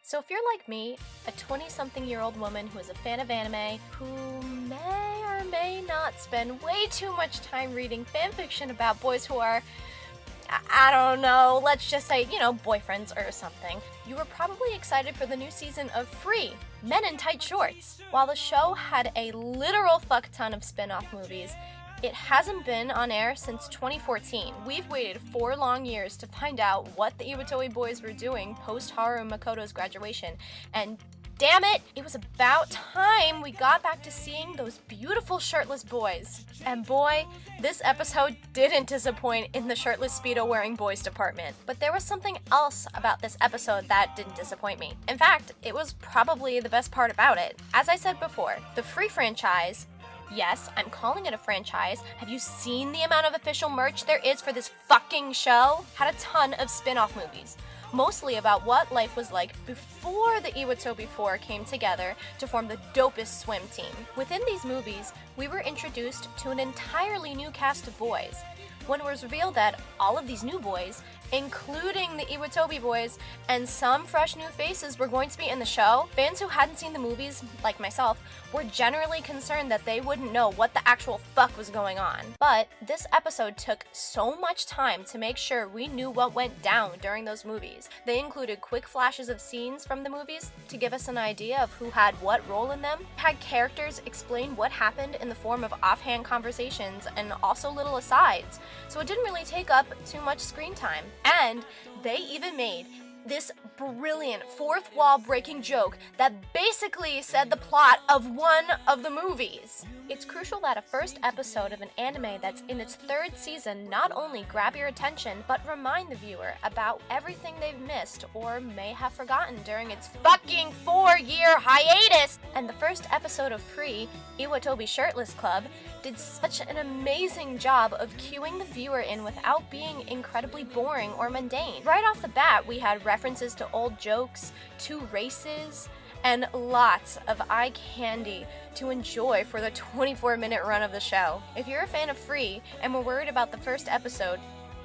So if you're like me, a 20-something-year-old woman who is a fan of anime, who may or may not spend way too much time reading fanfiction about boys who are, I don't know, let's just say, boyfriends or something, you were probably excited for the new season of Free, Men in Tight Shorts. While the show had a literal fuck ton of spin-off movies, it hasn't been on air since 2014. We've waited 4 long years to find out what the Iwatobi boys were doing post Haru Makoto's graduation, and damn it, it was about time we got back to seeing those beautiful shirtless boys. And boy, this episode didn't disappoint in the shirtless Speedo-wearing boys department. But there was something else about this episode that didn't disappoint me. In fact, it was probably the best part about it. As I said before, the Free franchise, yes, I'm calling it a franchise. Have you seen the amount of official merch there is for this fucking show? Had a ton of spin-off movies, mostly about what life was like before the Iwatobi 4 came together to form the dopest swim team. Within these movies, we were introduced to an entirely new cast of boys. When it was revealed that all of these new boys, including the Iwatobi boys, and some fresh new faces were going to be in the show, fans who hadn't seen the movies, like myself, were generally concerned that they wouldn't know what the actual fuck was going on. But this episode took so much time to make sure we knew what went down during those movies. They included quick flashes of scenes from the movies to give us an idea of who had what role in them, had characters explain what happened in the form of offhand conversations and also little asides, so it didn't really take up too much screen time. And they even made this brilliant fourth wall breaking joke that basically said the plot of one of the movies. It's crucial that a first episode of an anime that's in its 3rd season not only grab your attention, but remind the viewer about everything they've missed or may have forgotten during its fucking 4-year hiatus. And the first episode of Free, Iwatobi Shirtless Club, did such an amazing job of cueing the viewer in without being incredibly boring or mundane. Right off the bat, we had references to old jokes, 2 races, and lots of eye candy to enjoy for the 24-minute run of the show. If you're a fan of Free and were worried about the first episode,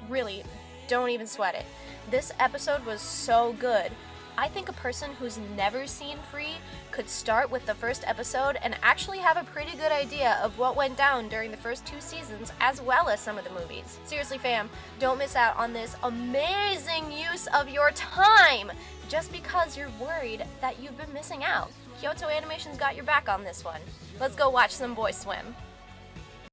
really, don't even sweat it. This episode was so good. I think a person who's never seen Free could start with the first episode and actually have a pretty good idea of what went down during the first 2 seasons as well as some of the movies. Seriously fam, don't miss out on this amazing use of your time just because you're worried that you've been missing out. Kyoto Animation's got your back on this one. Let's go watch some boys swim.